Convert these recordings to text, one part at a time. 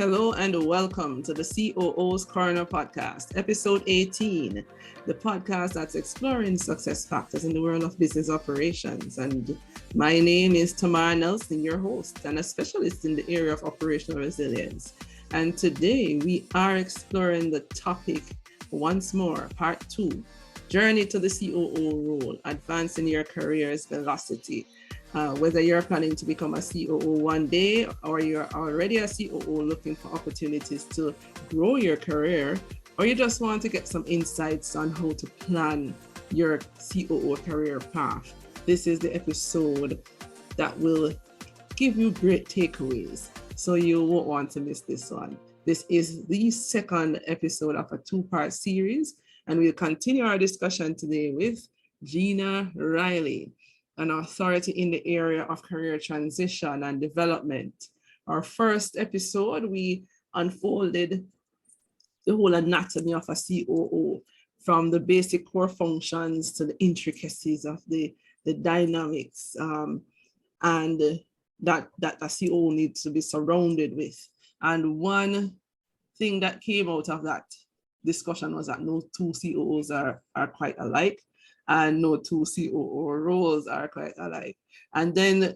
Hello and welcome to the COO's Corner Podcast, episode 18, the podcast that's exploring success factors in the world of business operations. And my name is Tamar, your host and a specialist in the area of operational resilience. And today we are exploring the topic once more, part 2, journey to the COO role, advancing your career's velocity. Whether you're planning to become a COO one day or you're already a COO looking for opportunities to grow your career, or you just want to get some insights on how to plan your COO career path, this is the episode that will give you great takeaways. So you won't want to miss this one. This is the second episode of a 2-part series, and we'll continue our discussion today with Gina Riley, an authority in the area of career transition and development. Our first episode, we unfolded the whole anatomy of a COO, from the basic core functions to the intricacies of the dynamics and that a COO needs to be surrounded with. And one thing that came out of that discussion was that no two COOs are quite alike, and no two COO roles are quite alike. And then,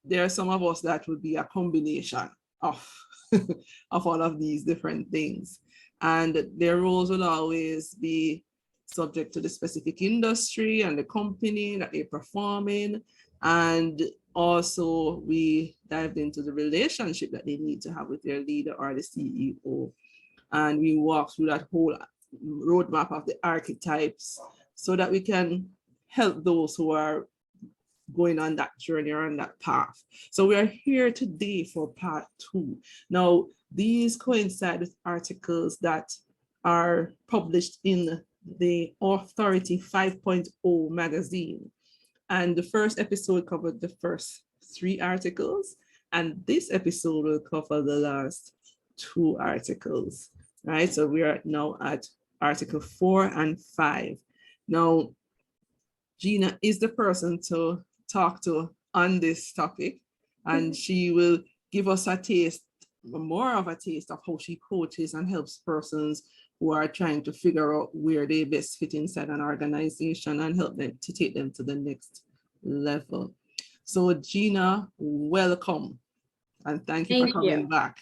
there are some of us that would be a combination of, of all of these different things. And their roles will always be subject to the specific industry and the company that they perform in. And also we dived into the relationship that they need to have with their leader or the CEO. And we walked through that whole roadmap of the archetypes so that we can help those who are going on that journey or on that path. So we are here today for part 2. Now, these coincide with articles that are published in the Authority 5.0 magazine. And the first episode covered the first 3 articles, and this episode will cover the last 2 articles, right? So we are now at article 4 and 5. Now, Gina is the person to talk to on this topic, and she will give us more of a taste of how she coaches and helps persons who are trying to figure out where they best fit inside an organization and help them to take them to the next level. So Gina, welcome, and thank you for coming back.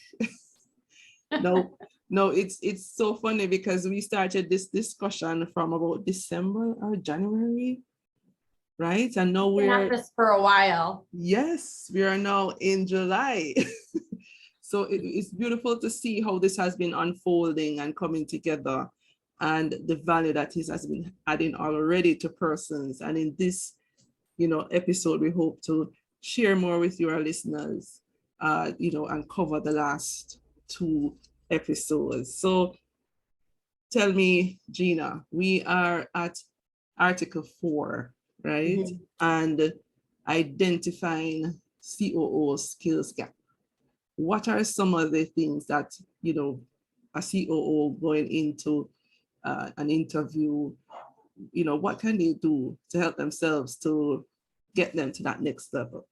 No, it's so funny because we started this discussion from about December or January, right? And now we're at this for a while. Yes, we are now in July. So it's beautiful to see how this has been unfolding and coming together, and the value that this has been adding already to persons. And in this, episode, we hope to share more with your listeners, and cover the last 2 episodes. So tell me, Gina, we are at article 4, right? Mm-hmm. And identifying COO skills gap. What are some of the things that, a COO going into an interview, what can they do to help themselves to get them to that next level?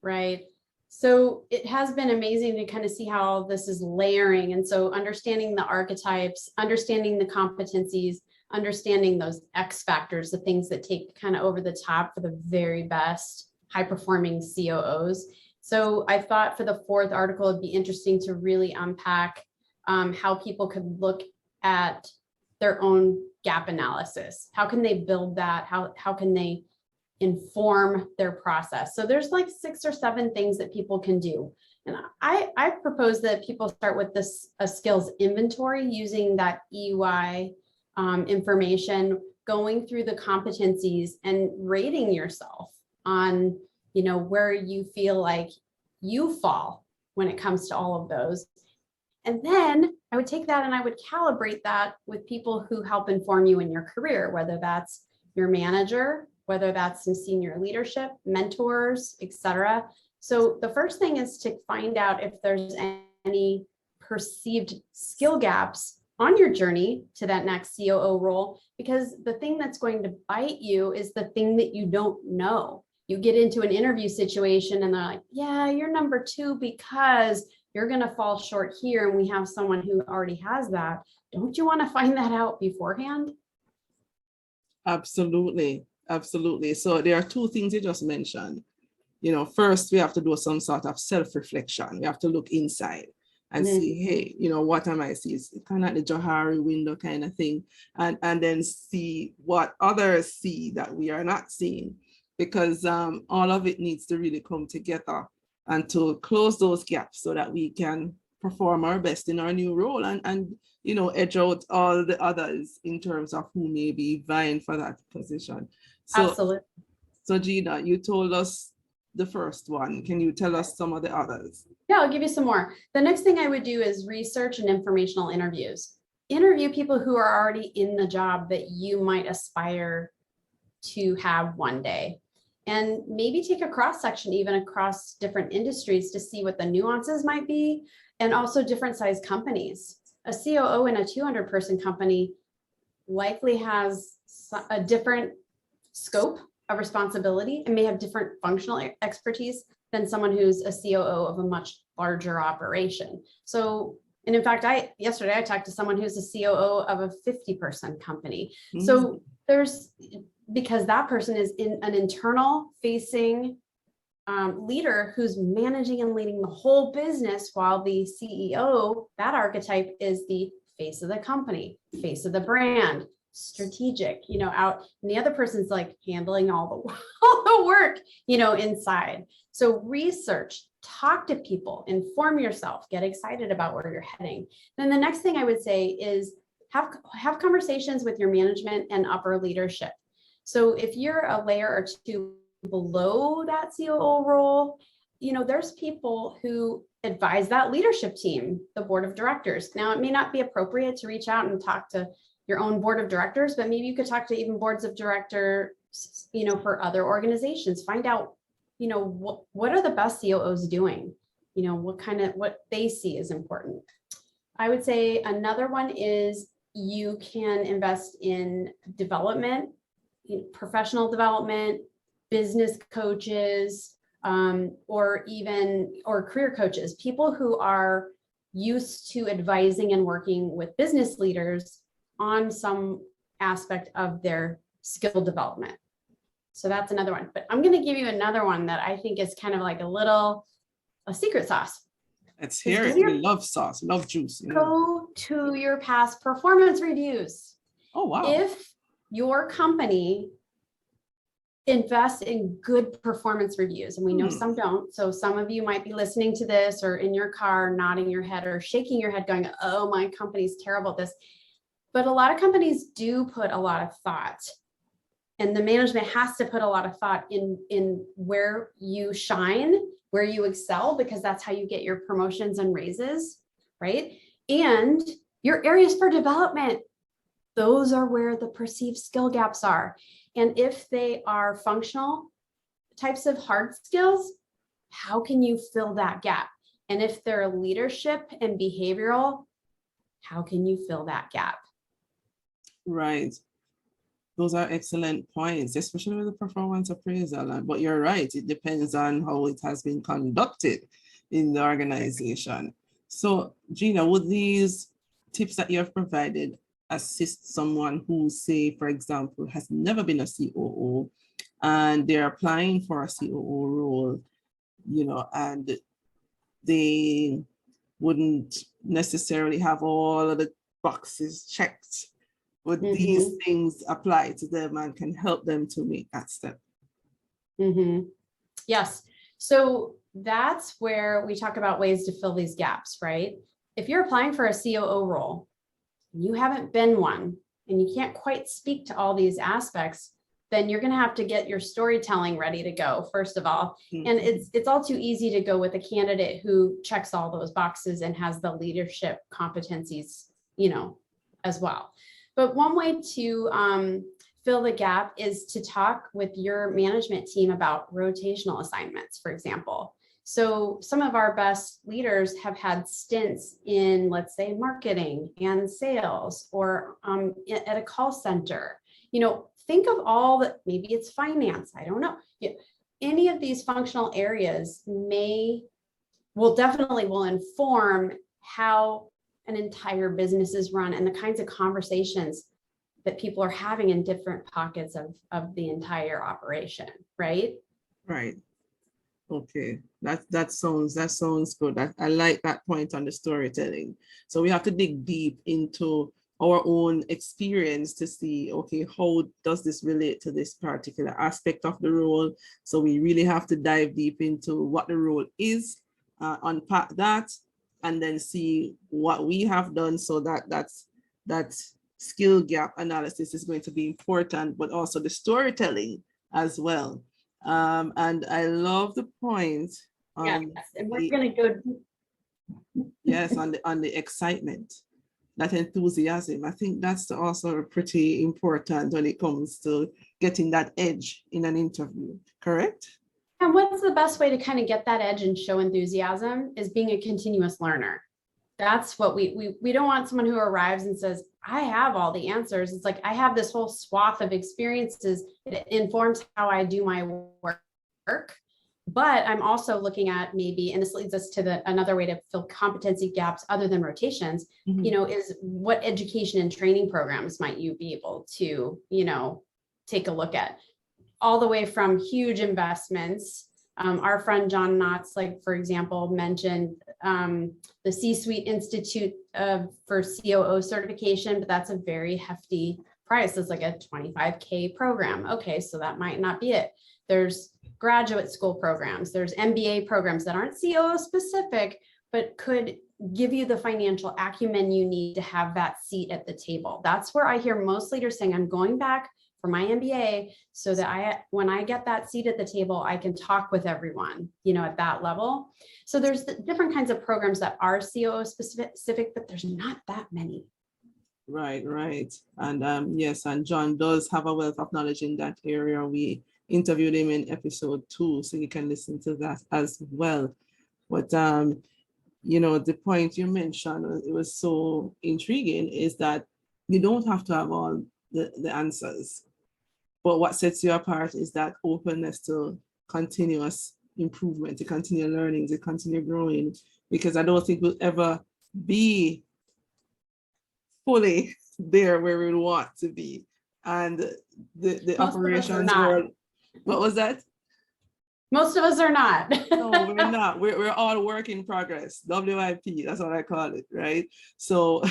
Right. So it has been amazing to kind of see how all this is layering. And so understanding the archetypes, understanding the competencies, understanding those X factors, the things that take kind of over the top for the very best high performing COOs. So I thought for the 4th article, it'd be interesting to really unpack how people could look at their own gap analysis. How can they build that? How can they inform their process? So there's like 6 or 7 things that people can do. And I propose that people start with a skills inventory using that EY information, going through the competencies and rating yourself on, where you feel like you fall when it comes to all of those. And then I would take that and I would calibrate that with people who help inform you in your career, whether that's your manager, whether that's some senior leadership, mentors, etc. So the first thing is to find out if there's any perceived skill gaps on your journey to that next COO role, because the thing that's going to bite you is the thing that you don't know. You get into an interview situation and they're like, yeah, you're number 2 because you're going to fall short here and we have someone who already has that. Don't you want to find that out beforehand? Absolutely. Absolutely. So there are two things you just mentioned. First, we have to do some sort of self-reflection. We have to look inside and see, hey, what am I seeing? It's kind of like the Johari window kind of thing. And then see what others see that we are not seeing, because all of it needs to really come together and to close those gaps so that we can perform our best in our new role and edge out all the others in terms of who may be vying for that position. Absolutely. So Gina, you told us the first one. Can you tell us some of the others? Yeah, I'll give you some more. The next thing I would do is research and informational interviews. Interview people who are already in the job that you might aspire to have one day. And maybe take a cross section even across different industries to see what the nuances might be, and also different size companies. A COO in a 200-person company likely has a different scope of responsibility and may have different functional expertise than someone who's a COO of a much larger operation. So, and in fact, yesterday I talked to someone who's a COO of a 50-person company. So because that person is in an internal facing leader who's managing and leading the whole business, while the CEO, that archetype, is the face of the company, face of the brand, strategic, out, and the other person's like handling all the work, inside. So research, talk to people, inform yourself, get excited about where you're heading. Then the next thing I would say is have conversations with your management and upper leadership. So if you're a layer or two below that COO role, there's people who advise that leadership team, the board of directors. Now, it may not be appropriate to reach out and talk to your own board of directors, but maybe you could talk to even boards of directors, for other organizations. Find out, what are the best COOs doing? What they see is important. I would say another one is you can invest in development, professional development, business coaches, or career coaches, people who are used to advising and working with business leaders on some aspect of their skill development. So that's another one. But I'm going to give you another one that I think is kind of like a secret sauce. Let's hear it. We love sauce, love juice. Go to your past performance reviews. Oh, wow. If your company invests in good performance reviews, and we know some don't. So some of you might be listening to this or in your car, nodding your head or shaking your head going, oh, my company's terrible at this. But a lot of companies do put a lot of thought, and the management has to put a lot of thought in where you shine, where you excel, because that's how you get your promotions and raises, right? And your areas for development, those are where the perceived skill gaps are. And if they are functional types of hard skills, how can you fill that gap? And if they're leadership and behavioral, how can you fill that gap? Right. Those are excellent points, especially with the performance appraisal. But you're right, it depends on how it has been conducted in the organization. So, Gina, would these tips that you have provided assist someone who, say, for example, has never been a COO and they're applying for a COO role, and they wouldn't necessarily have all of the boxes checked? Would these things apply to them and can help them to make that step? Yes. So that's where we talk about ways to fill these gaps, right? If you're applying for a COO role, you haven't been one, and you can't quite speak to all these aspects, then you're going to have to get your storytelling ready to go, first of all. And it's all too easy to go with a candidate who checks all those boxes and has the leadership competencies, as well. But one way to fill the gap is to talk with your management team about rotational assignments, for example. So some of our best leaders have had stints in, let's say, marketing and sales, or at a call center. Think of all that, maybe it's finance, I don't know. Any of these functional areas may will inform how an entire business is run and the kinds of conversations that people are having in different pockets of the entire operation, right? Right. Okay. That sounds good. I like that point on the storytelling. So we have to dig deep into our own experience to see, okay, how does this relate to this particular aspect of the role? So we really have to dive deep into what the role is, unpack that, and then see what we have done. So that skill gap analysis is going to be important, but also the storytelling as well. And I love the point. Yes, and we're going to go. Yes, on the excitement, that enthusiasm. I think that's also pretty important when it comes to getting that edge in an interview, correct? And what's the best way to kind of get that edge and show enthusiasm is being a continuous learner. That's what we don't want someone who arrives and says, I have all the answers. It's like, I have this whole swath of experiences. It informs how I do my work. But I'm also looking at maybe, and this leads us to another way to fill competency gaps other than rotations, is what education and training programs might you be able to, take a look at, all the way from huge investments. Our friend John Knotts, like, for example, mentioned the C-Suite Institute for COO certification, but that's a very hefty price. It's like a $25K program. Okay, so that might not be it. There's graduate school programs, there's MBA programs that aren't COO specific, but could give you the financial acumen you need to have that seat at the table. That's where I hear most leaders saying, I'm going back for my MBA so that when I get that seat at the table, I can talk with everyone, at that level. So there's different kinds of programs that are COO specific, but there's not that many. Right. And yes, and John does have a wealth of knowledge in that area. We interviewed him in episode 2, so you can listen to that as well. But the point you mentioned, it was so intriguing, is that you don't have to have all the answers. But what sets you apart is that openness to continuous improvement, to continue learning, to continue growing, because I don't think we'll ever be fully there where we want to be. And the operations world, what was that? Most of us are not. No, we're not. We're all work in progress. WIP, that's what I call it, right? So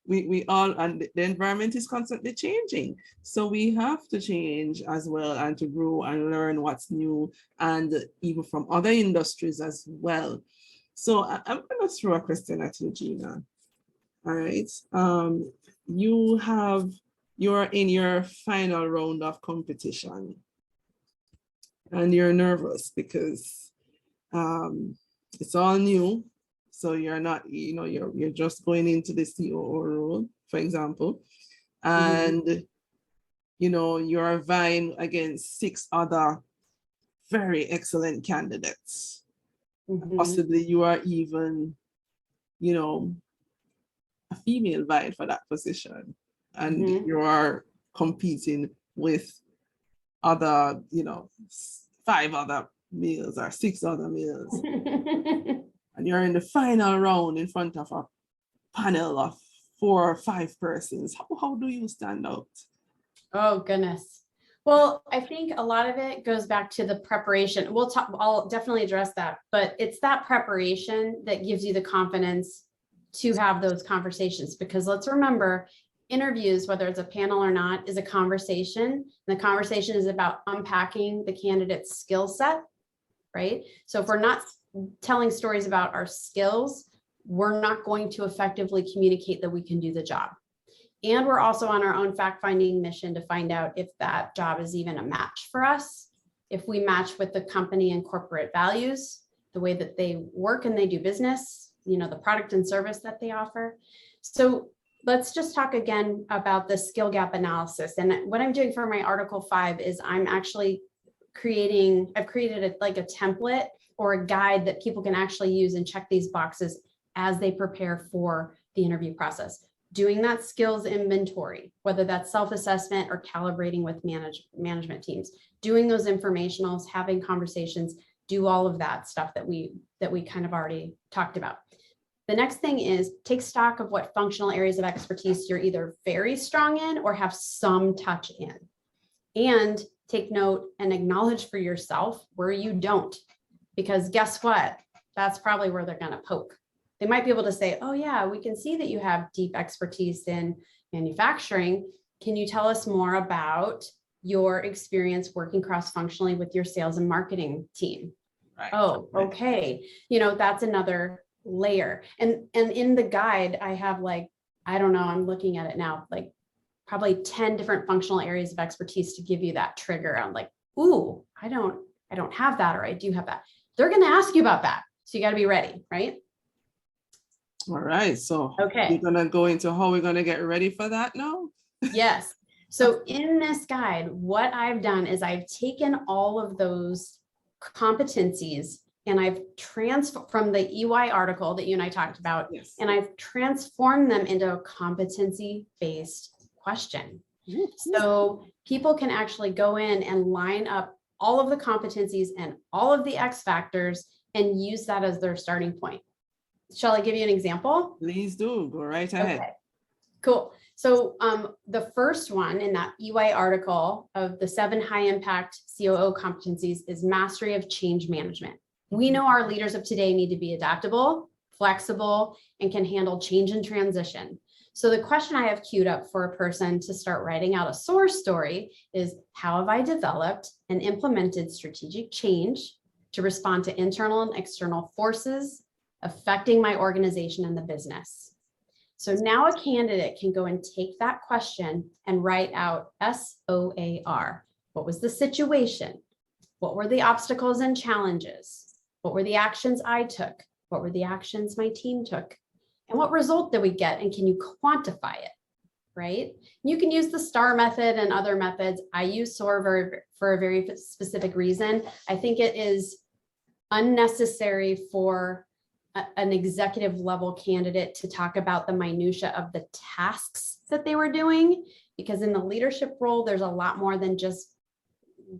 we all, and the environment is constantly changing. So we have to change as well, and to grow and learn what's new, and even from other industries as well. So I'm going to throw a question at you, Gina. All right. You're in your final round of competition, and you're nervous because it's all new. So you're not, you're just going into the COO role, for example, and you're vying against 6 other very excellent candidates. Possibly you are even, a female vying for that position, and you are competing with other, 5 other males or 6 other males. And you're in the final round in front of a panel of 4 or 5 persons. How do you stand out? Oh, goodness. Well, I think a lot of it goes back to the preparation. I'll definitely address that, but it's that preparation that gives you the confidence to have those conversations, because let's remember, interviews, whether it's a panel or not, is a conversation. And the conversation is about unpacking the candidate's skill set, right? So if we're not telling stories about our skills, we're not going to effectively communicate that we can do the job. And we're also on our own fact-finding mission to find out if that job is even a match for us, if we match with the company and corporate values, the way that they work and they do business, the product and service that they offer. So let's just talk again about the skill gap analysis. And what I'm doing for my Article 5 is I'm actually I've created a template or a guide that people can actually use and check these boxes as they prepare for the interview process. Doing that skills inventory, whether that's self-assessment or calibrating with management teams, doing those informationals, having conversations, do all of that stuff that we kind of already talked about. The next thing is take stock of what functional areas of expertise you're either very strong in or have some touch in. And take note and acknowledge for yourself where you don't, because guess what? That's probably where they're going to poke. They might be able to say, oh yeah, we can see that you have deep expertise in manufacturing. Can you tell us more about your experience working cross-functionally with your sales and marketing team? Right. Oh, okay. That's another layer. And in the guide, I have I don't know, I'm looking at it now, probably 10 different functional areas of expertise to give you that trigger on ooh, I don't have that, or I do have that. They're going to ask you about that. So you got to be ready, right? All right. So okay, we're going to go into how we're going to get ready for that now. Yes. So in this guide, what I've done is I've taken all of those competencies and I've transformed from the EY article that you and I talked about, yes, and I've transformed them into a competency-based question. So people can actually go in and line up all of the competencies and all of the X factors and use that as their starting point. Shall I give you an example? Please do. Go right ahead. Okay. Cool. So the first one in that EY article of the 7 high impact COO competencies is mastery of change management. We know our leaders of today need to be adaptable, flexible, and can handle change and transition. So the question I have queued up for a person to start writing out a SOAR story is, how have I developed and implemented strategic change to respond to internal and external forces affecting my organization and the business? So now a candidate can go and take that question and write out SOAR. What was the situation? What were the obstacles and challenges? What were the actions I took? What were the actions my team took? And what result did we get? And can you quantify it, right? You can use the STAR method and other methods. I use SOAR for a very specific reason. I think it is unnecessary for an executive level candidate to talk about the minutia of the tasks that they were doing, because in the leadership role, there's a lot more than just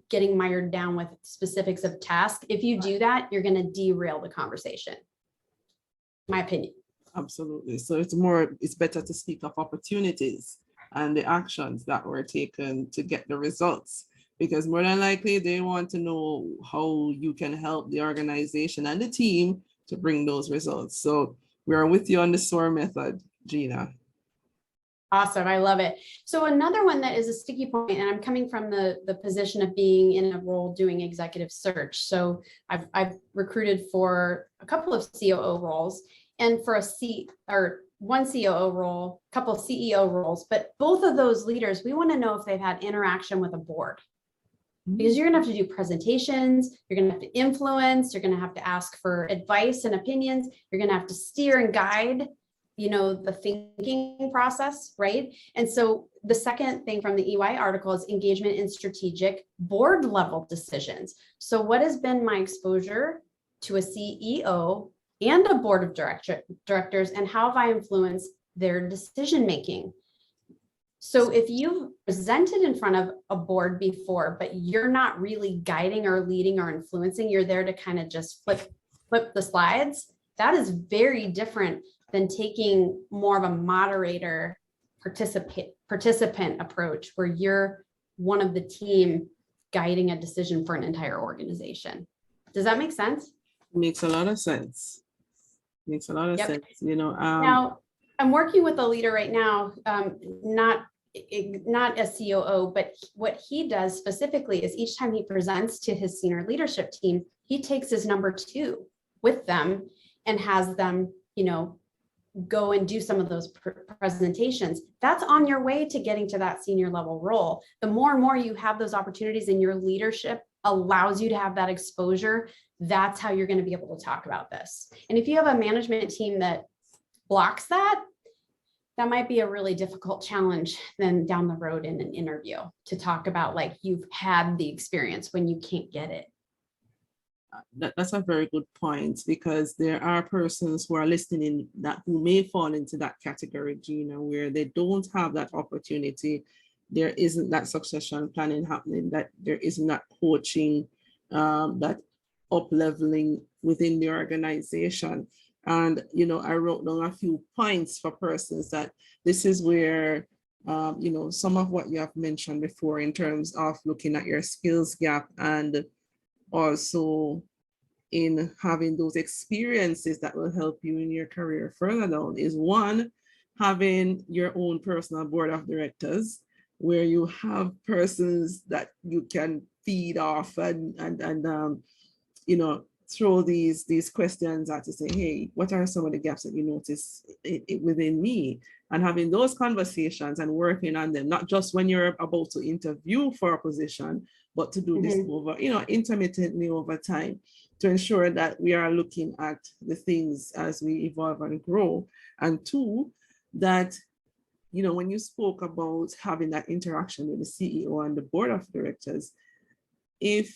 getting mired down with specifics of tasks. If you do that, you're going to derail the conversation. My opinion. Absolutely. So it's better to speak of opportunities and the actions that were taken to get the results, because more than likely they want to know how you can help the organization and the team to bring those results. So we are with you on the SOAR method, Gina. Awesome. I love it. So another one that is a sticky point, and I'm coming from the position of being in a role doing executive search. So I've recruited for a couple of COO roles, and for one COO role, a couple of CEO roles, but both of those leaders, we want to know if they've had interaction with a board. Because you're going to have to do presentations, you're going to have to influence, you're going to have to ask for advice and opinions, you're going to have to steer and guide, the thinking process, right? And so the second thing from the EY article is engagement in strategic board level decisions. So what has been my exposure to a CEO and a board of directors, and how have I influenced their decision making? So if you've presented in front of a board before, but you're not really guiding or leading or influencing, you're there to kind of just flip the slides, that is very different than taking more of a moderator participant approach, where you're one of the team guiding a decision for an entire organization. Does that make sense? Makes a lot of sense. Makes a lot of sense. Now, I'm working with a leader right now, not a COO, but what he does specifically is each time he presents to his senior leadership team, he takes his number 2 with them and has them, go and do some of those presentations. That's on your way to getting to that senior level role. The more and more you have those opportunities and your leadership allows you to have that exposure, that's how you're going to be able to talk about this. And if you have a management team that blocks that might be a really difficult challenge then down the road in an interview to talk about you've had the experience when you can't get it. That's a very good point, because there are persons who are listening who may fall into that category, Gina, where they don't have that opportunity. There isn't that succession planning happening, that there isn't that coaching, that up-leveling within the organization. And, I wrote down a few points for persons that this is where, some of what you have mentioned before in terms of looking at your skills gap and also in having those experiences that will help you in your career further down is one, having your own personal board of directors where you have persons that you can feed off and throw these questions at to say, hey, what are some of the gaps that you notice within me? And having those conversations and working on them, not just when you're about to interview for a position, but to do this over, intermittently over time to ensure that we are looking at the things as we evolve and grow. And two, that, when you spoke about having that interaction with the CEO and the board of directors, even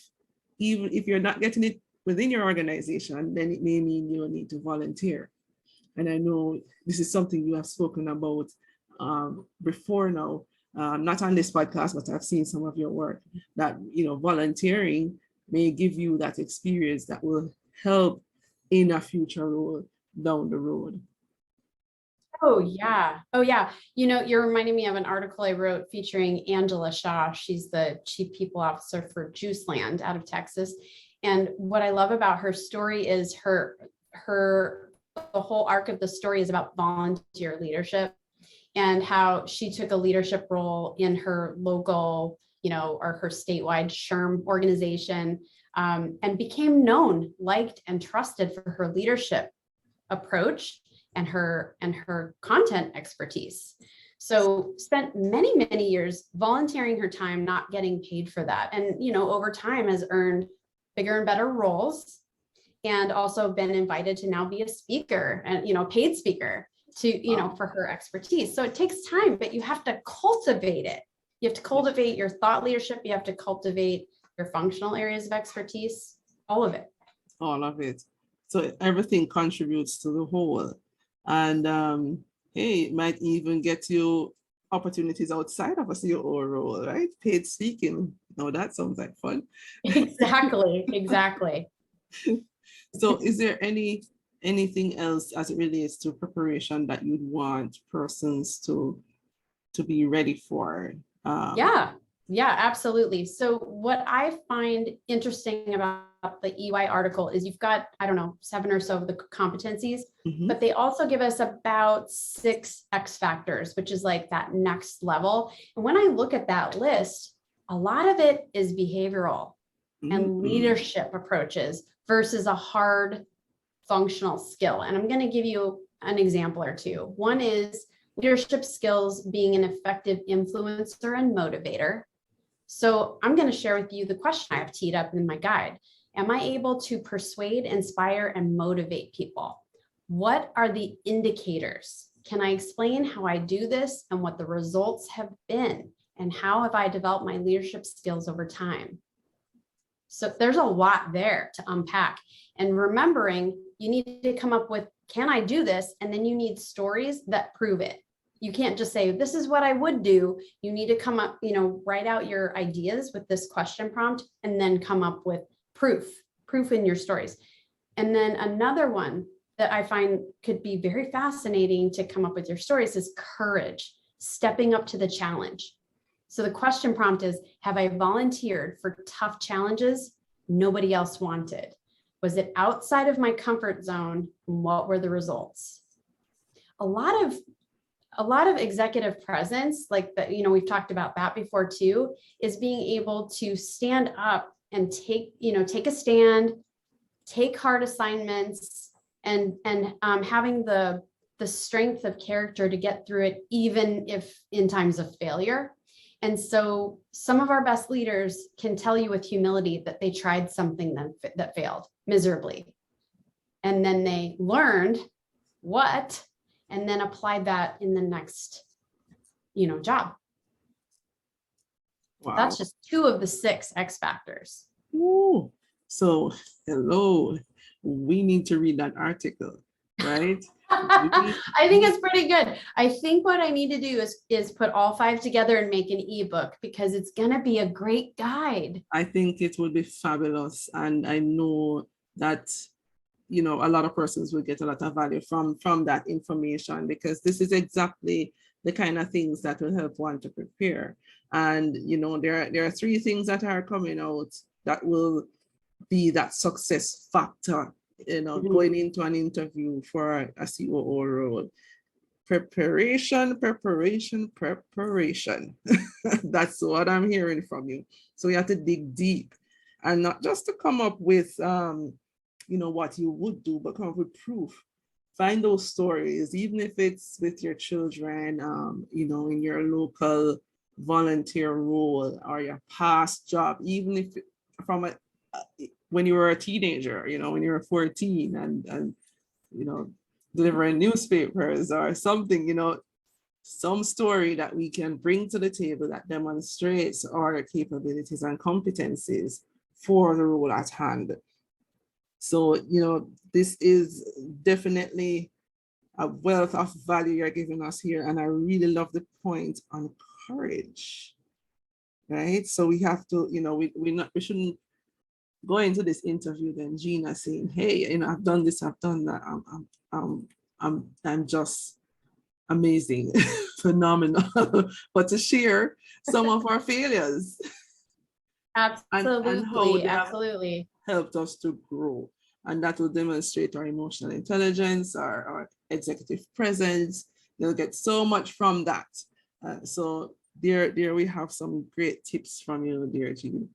if you're not getting it within your organization, then it may mean you need to volunteer. And I know this is something you have spoken about before now, not on this podcast, but I've seen some of your work that, volunteering may give you that experience that will help in a future role down the road. Oh, yeah. Oh, yeah. You're reminding me of an article I wrote featuring Angela Shaw. She's the Chief People Officer for Juiceland out of Texas. And what I love about her story is the whole arc of the story is about volunteer leadership and how she took a leadership role in her local, or her statewide SHRM organization, and became known, liked, and trusted for her leadership approach and her content expertise. So spent many, many years volunteering her time, not getting paid for that. And, over time has earned bigger and better roles, and also been invited to now be a speaker and, paid speaker to, for her expertise. So it takes time, but you have to cultivate it. You have to cultivate your thought leadership. You have to cultivate your functional areas of expertise, all of it. All of it. So everything contributes to the whole. And hey, it might even get you opportunities outside of a COO role, right? Paid speaking. Now that sounds like fun. Exactly. So is there anything else as it relates to preparation that you'd want persons to be ready for? Yeah, absolutely. So what I find interesting about the EY article is you've got, 7 or so of the competencies, but they also give us about 6 X factors, which is like that next level. And when I look at that list, a lot of it is behavioral and leadership approaches versus a hard functional skill. And I'm going to give you an example or two. One is leadership skills being an effective influencer and motivator. So I'm going to share with you the question I have teed up in my guide. Am I able to persuade, inspire, and motivate people? What are the indicators? Can I explain how I do this and what the results have been? And how have I developed my leadership skills over time? So there's a lot there to unpack. And remembering, you need to come up with, can I do this? And then you need stories that prove it. You can't just say, this is what I would do. You need to come up, write out your ideas with this question prompt and then come up with proof in your stories. And then another one that I find could be very fascinating to come up with your stories is courage, stepping up to the challenge. So the question prompt is, have I volunteered for tough challenges nobody else wanted? Was it outside of my comfort zone? And what were the results? A lot of executive presence, like that, we've talked about that before too, is being able to stand up and take a stand, take hard assignments, and having the strength of character to get through it, even if in times of failure. And so some of our best leaders can tell you with humility that they tried something that failed miserably. And then they learned what, and then applied that in the next, job. Wow. That's just 2 of the 6 X factors. Ooh. So, hello, we need to read that article, right? I think it's pretty good. I think what I need to do is put all 5 together and make an ebook, because it's going to be a great guide. I think it will be fabulous. And I know that, you know, a lot of persons will get a lot of value from that information, because this is exactly the kind of things that will help one to prepare. And, you know, there are 3 things that are coming out that will be that success factor, you know, going into an interview for a COO role. Preparation. That's what I'm hearing from you. So you have to dig deep, and not just to come up with, you know, what you would do, but come up with proof. Find those stories, even if it's with your children, you know, in your local volunteer role or your past job, even if from when you were a teenager, you know, when you were 14 and you know, delivering newspapers or something, you know, some story that we can bring to the table that demonstrates our capabilities and competencies for the role at hand. So, you know, this is definitely a wealth of value you're giving us here. And I really love the point on courage, right? So we have to, you know, we shouldn't go into this interview then Gina saying, hey, you know, I've done this, I've done that, I'm just amazing, phenomenal. But to share some of our failures. Absolutely, and how they absolutely helped us to grow. And that will demonstrate our emotional intelligence, our executive presence. They'll get so much from that. So there we have some great tips from you, dear Gina.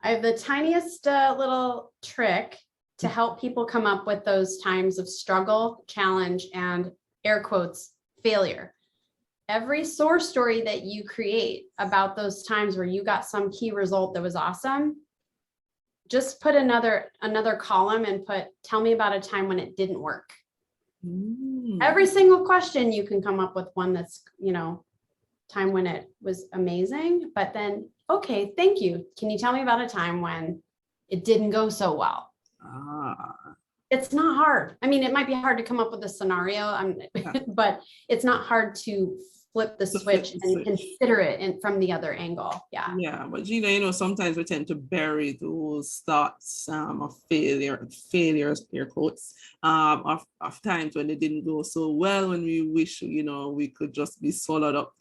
I have the tiniest little trick to help people come up with those times of struggle, challenge, and air quotes, failure. Every SOAR story that you create about those times where you got some key result that was awesome, just put another column and put, tell me about a time when it didn't work. Every single question, you can come up with one that's, you know, time when it was amazing, but then, okay, thank you. Can you tell me about a time when it didn't go so well? It's not hard. I mean, it might be hard to come up with a scenario, but it's not hard to flip the switch and consider it from the other angle. Yeah, but Gina, you know, sometimes we tend to bury those thoughts of failures, air quotes, of times when it didn't go so well, when we wish, you know, we could just be swallowed up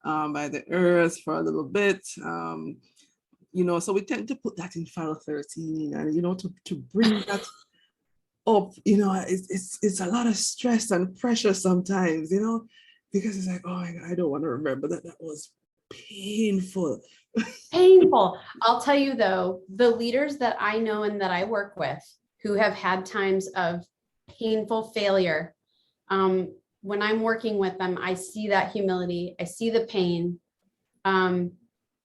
by the earth for a little bit. You know, so we tend to put that in file 13, and, you know, to bring that up, you know, it's a lot of stress and pressure sometimes, you know, because it's like, oh my God, I don't want to remember that. That was painful. Painful. I'll tell you though, the leaders that I know and that I work with who have had times of painful failure, when I'm working with them, I see that humility, I see the pain, and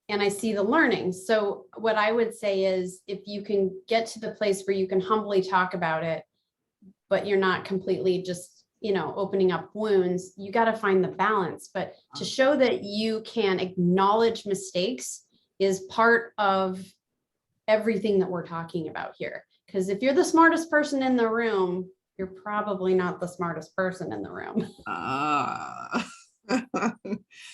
I see the learning. So what I would say is, if you can get to the place where you can humbly talk about it, but you're not completely just, you know, opening up wounds, you got to find the balance. But to show that you can acknowledge mistakes is part of everything that we're talking about here. Because if you're the smartest person in the room, you're probably not the smartest person in the room.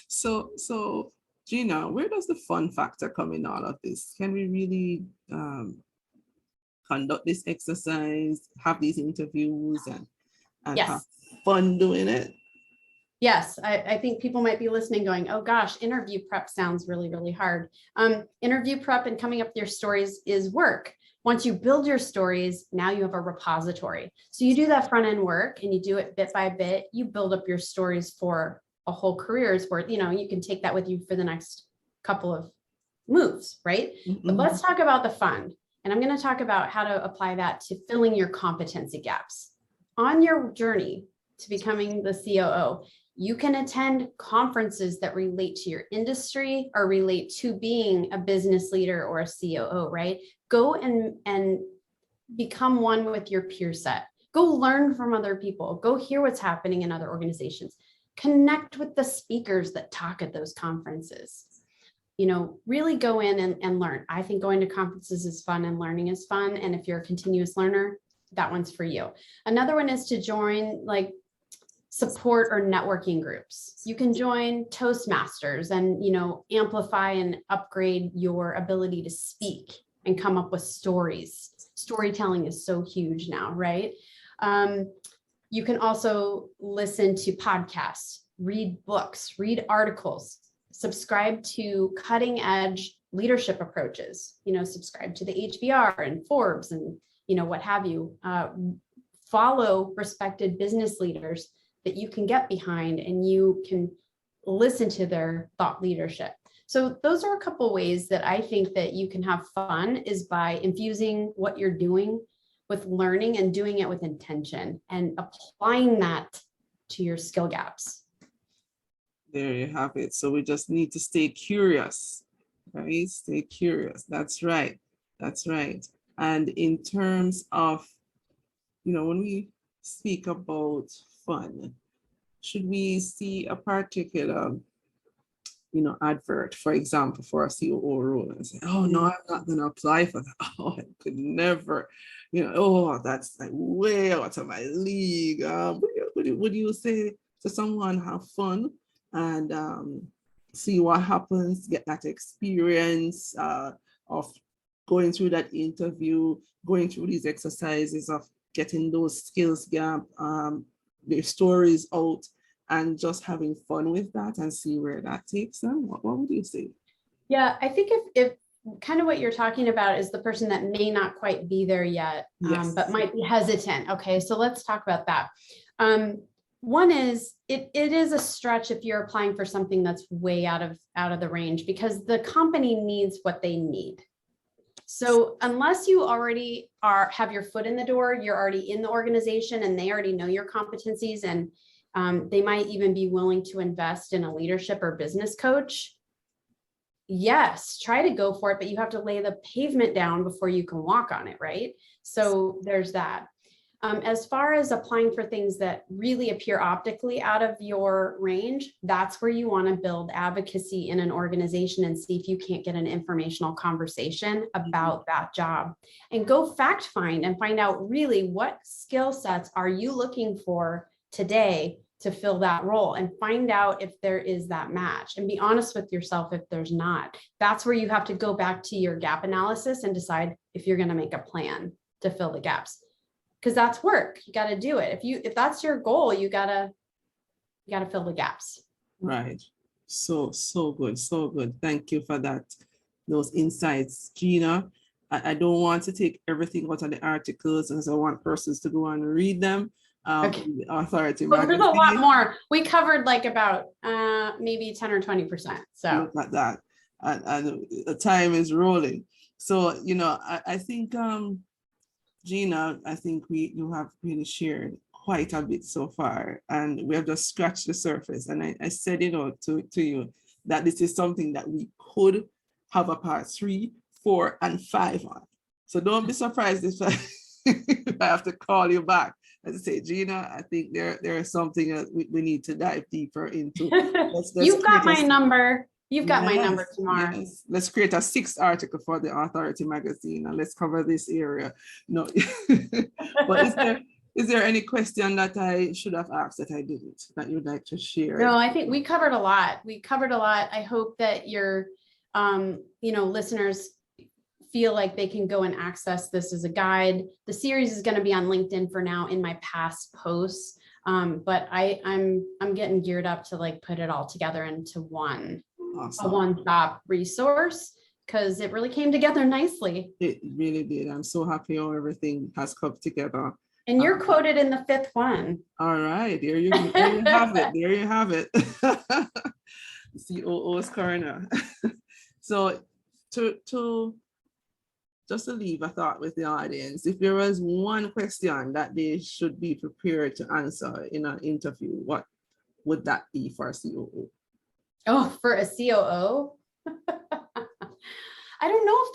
So Gina, where does the fun factor come in all of this? Can we really conduct this exercise, have these interviews, and yes, have fun doing it? Yes, I think people might be listening going, oh gosh, interview prep sounds really, really hard. Interview prep and coming up with your stories is work. Once you build your stories, now you have a repository. So you do that front end work and you do it bit by bit. You build up your stories for a whole career's worth. You know, you can take that with you for the next couple of moves, right? But let's talk about the fun. And I'm going to talk about how to apply that to filling your competency gaps. On your journey to becoming the COO, you can attend conferences that relate to your industry or relate to being a business leader or a COO, right? Go and become one with your peer set. Go learn from other people. Go hear what's happening in other organizations. Connect with the speakers that talk at those conferences. You know, really go in and learn. I think going to conferences is fun and learning is fun. And if you're a continuous learner, that one's for you. Another one is to join like support or networking groups. You can join Toastmasters and, amplify and upgrade your ability to speak and come up with stories. Storytelling is so huge now, right? You can also listen to podcasts, read books, read articles, subscribe to cutting edge leadership approaches, subscribe to the HBR and Forbes and, what have you. Follow respected business leaders that you can get behind and you can listen to their thought leadership. So those are a couple ways that I think that you can have fun, is by infusing what you're doing with learning and doing it with intention and applying that to your skill gaps. There you have it. So we just need to stay curious, right? Stay curious. That's right. That's right. And in terms of, when we speak about fun, should we see a particular, advert, for example, for a COO role and say, oh, no, I'm not going to apply for that. Oh, I could never, that's like way out of my league. Would you say to someone, have fun and see what happens, get that experience of going through that interview, going through these exercises of getting those skills gap, their stories out, and just having fun with that and see where that takes them? What would you say? Yeah, I think if kind of what you're talking about is the person that may not quite be there yet, yes, but might be hesitant. Okay, so let's talk about that. One is it is a stretch if you're applying for something that's way out of the range, because the company needs what they need. So unless you already have your foot in the door, you're already in the organization and they already know your competencies, and they might even be willing to invest in a leadership or business coach. Yes, try to go for it, but you have to lay the pavement down before you can walk on it, right? So there's that. As far as applying for things that really appear optically out of your range, that's where you want to build advocacy in an organization and see if you can't get an informational conversation about that job, and go fact find and find out really what skill sets are you looking for today to fill that role, and find out if there is that match, and be honest with yourself if there's not. That's where you have to go back to your gap analysis and decide if you're going to make a plan to fill the gaps. Because that's work. You got to do it. If that's your goal, you gotta fill the gaps. Right. So good. So good. Thank you for that. Those insights, Gina. I don't want to take everything out of the articles, as I want persons to go and read them. Okay. The Authority Well, magazine. there's a lot more. We covered like about maybe 10 or 20%. So look at that. And the time is rolling. So, I think Gina, I think you have really shared quite a bit so far, and we have just scratched the surface. And I said, to you that this is something that we could have a part 3, 4, and 5 on. So don't be surprised if I have to call you back and say, Gina, I think there is something that we need to dive deeper into. You've got my number. You've got my number, Tamar. Yes. Let's create a 6th article for the Authority magazine, and let's cover this area. No, but is there any question that I should have asked that I didn't, that you'd like to share? No, I think we covered a lot. I hope that your, listeners feel like they can go and access this as a guide. The series is going to be on LinkedIn for now in my past posts, but I'm getting geared up to like put it all together into one. Awesome. A one-stop resource, because it really came together nicely. It really did. I'm so happy how everything has come together. And you're quoted in the 5th one. All right, there you have it. There you have it. COO's Corner. So to just to leave a thought with the audience, if there was one question that they should be prepared to answer in an interview, what would that be for a COO? Oh, for a COO? I don't know if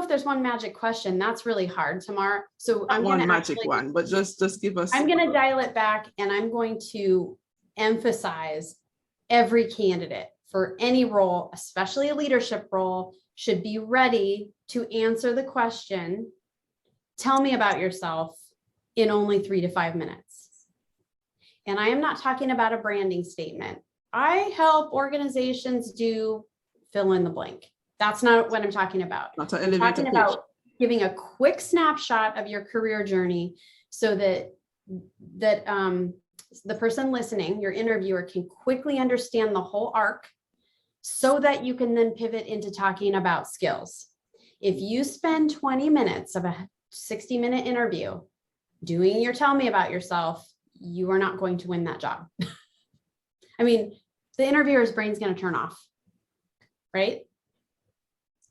there's one magic question. That's really hard, Tamar. So I'm one magic one, but just give us. I'm going to dial it back, and I'm going to emphasize every candidate for any role, especially a leadership role, should be ready to answer the question, Tell me about yourself in only 3 to 5 minutes. And I am not talking about a branding statement. I help organizations do fill in the blank. That's not what I'm talking about. Not to I'm elevate talking a pitch. about giving a quick snapshot of your career journey so that the person listening, your interviewer, can quickly understand the whole arc so that you can then pivot into talking about skills. If you spend 20 minutes of a 60-minute interview doing your tell me about yourself, you are not going to win that job. I mean, the interviewer's brain's going to turn off, right?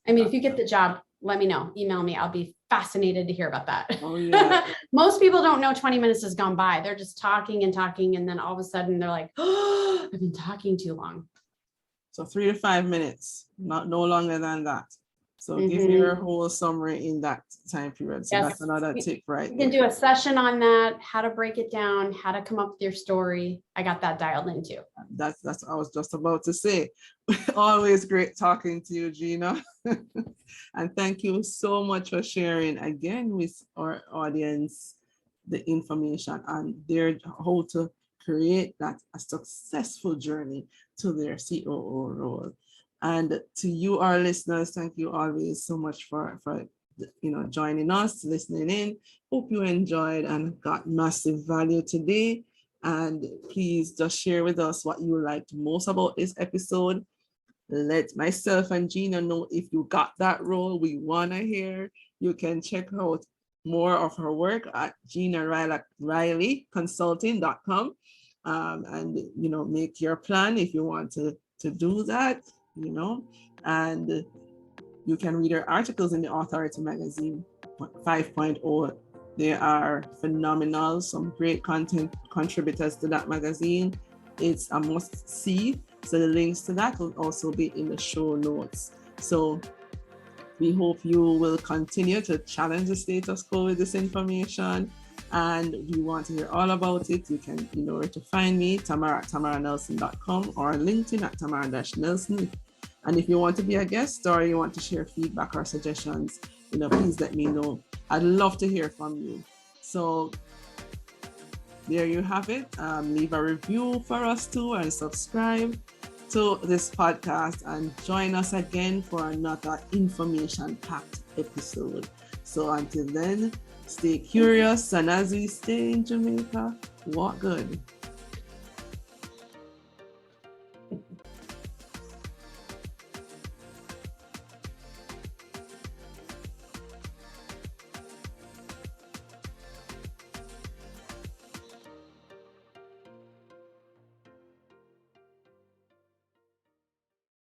I mean, if you get the job, let me know, email me. I'll be fascinated to hear about that. Oh, yeah. Most people don't know 20 minutes has gone by. They're just talking and talking. And then all of a sudden they're like, oh, I've been talking too long. So 3 to 5 minutes, no longer than that. So give me your whole summary in that time period. So that's another tip right there. You can do a session on that, how to break it down, how to come up with your story. I got that dialed in too. That's what I was just about to say. Always great talking to you, Gina. And thank you so much for sharing again with our audience the information on how to create a successful journey to their COO role. And to you, our listeners, thank you always so much for joining us, listening in. Hope you enjoyed and got massive value today. And please just share with us what you liked most about this episode. Let myself and Gina know if you got that role. We want to hear. You can check out more of her work at GinaRileyConsulting.com, and make your plan if you want to do that. And you can read our articles in the Authority Magazine 5.0. They are phenomenal, some great content contributors to that magazine. It's a must see. So the links to that will also be in the show notes. So we hope you will continue to challenge the status quo with this information. And if you want to hear all about it, you can know where to find me, Tamar at tamaranelson.com, or LinkedIn at Tamar-Nelson. And if you want to be a guest or you want to share feedback or suggestions, please let me know. I'd love to hear from you. So there you have it. Leave a review for us too and subscribe to this podcast and join us again for another information-packed episode. So until then, stay curious, and as we stay in Jamaica, walk good.